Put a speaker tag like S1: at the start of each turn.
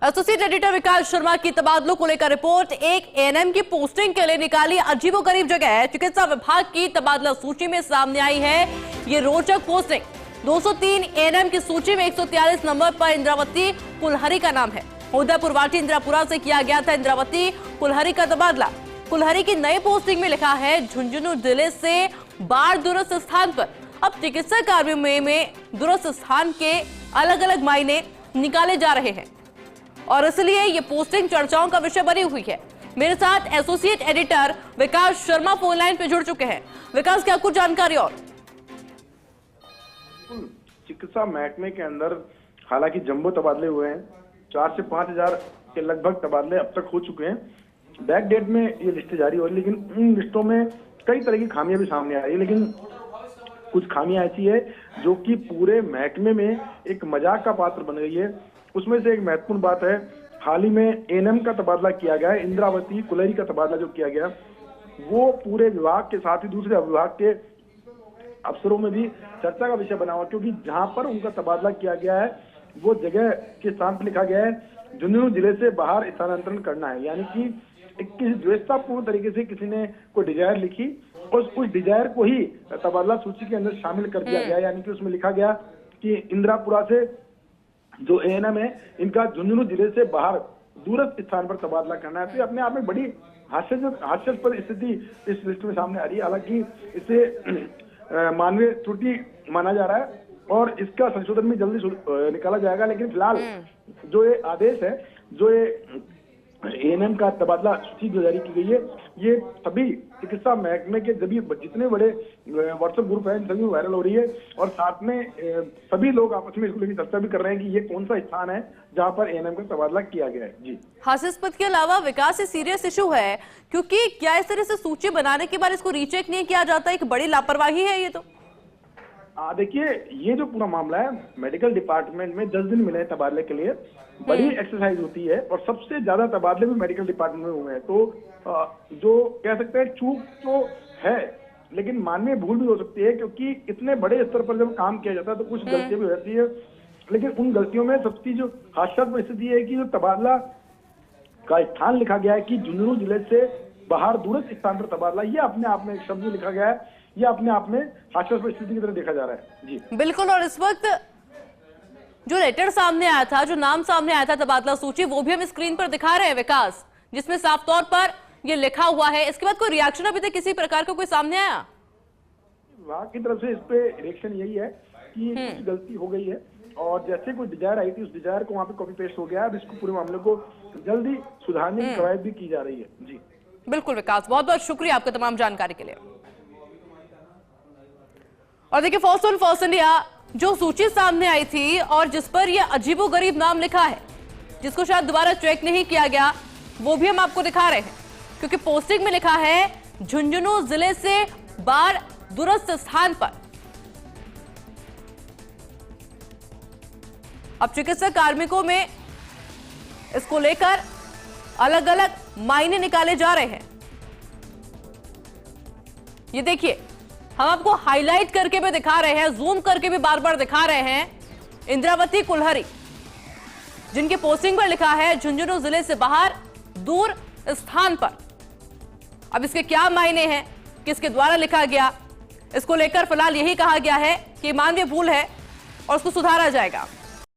S1: Associate editor विकास शर्मा की तबादलों को लेकर रिपोर्ट। एक एएनएम की पोस्टिंग के लिए निकाली अजीबोगरीब जगह है। चिकित्सा विभाग की तबादला सूची में सामने आई है ये रोचक पोस्टिंग। 203 एएनएम की सूची में 143 नंबर पर इंद्रावती कुलहरी का नाम है। उदयपुर वाटी इंद्रापुरा से किया गया था इंद्रावती कुलहरी का तबादला। कुलहरी की नई पोस्टिंग में लिखा है झुंझुनू जिले से बाढ़ दूरस्थ स्थान पर। अब चिकित्सा कार्यों में दूरस्थ स्थान के अलग अलग मायने निकाले जा रहे हैं और इसलिए ये पोस्टिंग चर्चाओं का विषय बनी हुई है। मेरे साथ एसोसिएट एडिटर विकास शर्मा फोन लाइन पे जुड़ चुके हैं। विकास, क्या कुछ जानकारी और?
S2: चिकित्सा महकमे के अंदर हालांकि जंबो तबादले हुए हैं। 4 से 5 हजार के लगभग तबादले अब तक हो चुके हैं। बैक डेट में ये लिस्टें जारी हो रही, लेकिन इन लिस्टों में कई तरह की खामियां भी सामने आ रही है। लेकिन कुछ खामियां ऐसी है जो कि पूरे महकमे में एक मजाक का पात्र बन गई है। उसमें से एक महत्वपूर्ण बात है, हाल ही में एएनएम का तबादला किया गया है। इंद्रावती कुलहरी का तबादला जो किया गया वो पूरे विभाग के साथ ही दूसरे विभाग के अफसरों में भी चर्चा का विषय बना हुआ, क्योंकि जहां पर उनका तबादला किया गया है वो जगह के स्थान पर लिखा गया है झुंझुनू जिले से बाहर स्थानांतरण करना है। यानी कि किसी द्वेषतापूर्ण तरीके से किसी ने कोई डिजायर लिखी और उस डिजायर को ही तबादला सूची के अंदर शामिल कर दिया गया। यानी कि उसमें लिखा गया कि इंद्रापुरा से जो एएनएम है इनका झुंझुनू जिले से बाहर दूरस्थ स्थान पर तबादला करना है। तो अपने आप में बड़ी हास्यास्पद स्थिति इस लिस्ट में सामने आ रही है। हालांकि इसे मानवीय त्रुटि माना जा रहा है और इसका संशोधन भी जल्दी निकाला जाएगा। लेकिन फिलहाल जो ये आदेश है, जो ये एएनएम का तबादला सूची जो जारी की गई है, ये सभी चिकित्सा महकमे के जितने बड़े व्हाट्सएप ग्रुप हैं सभी वायरल हो रही है और साथ में सभी लोग आपस में इसको लेकर चर्चा भी कर रहे हैं कि ये कौन सा स्थान है जहां पर एएनएम का तबादला किया गया है। जी,
S1: हास्यास्पद के अलावा विकास से सीरियस इशू है, क्योंकि क्या इस तरह से सूची बनाने के बाद इसको रीचेक नहीं किया जाता? एक बड़ी लापरवाही है ये तो।
S2: देखिए, ये जो पूरा मामला है, मेडिकल डिपार्टमेंट में 10 दिन मिले हैं तबादले के लिए। बड़ी एक्सरसाइज होती है और सबसे ज्यादा तबादले भी मेडिकल डिपार्टमेंट में हुए हैं। तो जो कह सकते हैं चूक तो है, लेकिन मानवीय भूल भी हो सकती है, क्योंकि इतने बड़े स्तर पर जब काम किया जाता है तो कुछ गलतियां भी रहती है। लेकिन उन गलतियों में सबसे जो हास्यास्पद स्थिति है कि जो तबादला का स्थान लिखा गया है कि झुंझुनू जिले से बाहर दूरस्थ स्थान पर तबादला, ये अपने आप में एक शब्द लिखा गया है, ये अपने आप में हास्यास्पद स्थिति की तरह देखा जा रहा है। जी
S1: बिल्कुल। और इस वक्त जो लेटर सामने आया था, जो नाम सामने आया था तबादला सूची, वो भी हम स्क्रीन पर दिखा रहे हैं विकास, जिसमें साफ तौर पर ये लिखा हुआ है। इसके बाद कोई रिएक्शन अभी तक किसी प्रकार का कोई सामने आया?
S2: विभाग की तरफ से इस पे रिएक्शन यही है कि कुछ गलती हो गई है और जैसे कोई डिजायर आई थी उस डिजायर को वहां पे कॉपी पेस्ट हो गया है। अब इसको पूरे मामले को जल्दी सुधारने की कवायद भी की जा रही है। जी
S1: बिल्कुल विकास, बहुत बहुत शुक्रिया आपका तमाम जानकारी के लिए। और देखिए, फर्स्ट ऑन फर्स्ट इंडिया जो सूची सामने आई थी और जिस पर यह अजीबोगरीब नाम लिखा है, जिसको शायद दोबारा चेक नहीं किया गया, वो भी हम आपको दिखा रहे हैं, क्योंकि पोस्टिंग में लिखा है झुंझुनू जिले से बाढ़ दूरस्थ स्थान पर। अब चिकित्सा कार्मिकों में इसको लेकर अलग अलग मायने निकाले जा रहे हैं। ये देखिए, हम आपको हाईलाइट करके भी दिखा रहे हैं, जूम करके भी बार बार दिखा रहे हैं। इंद्रावती कुलहरी, जिनकी पोस्टिंग पर लिखा है झुंझुनू जिले से बाहर दूर स्थान पर। अब इसके क्या मायने हैं, किसके द्वारा लिखा गया, इसको लेकर फिलहाल यही कहा गया है कि मानवीय भूल है और उसको सुधारा जाएगा।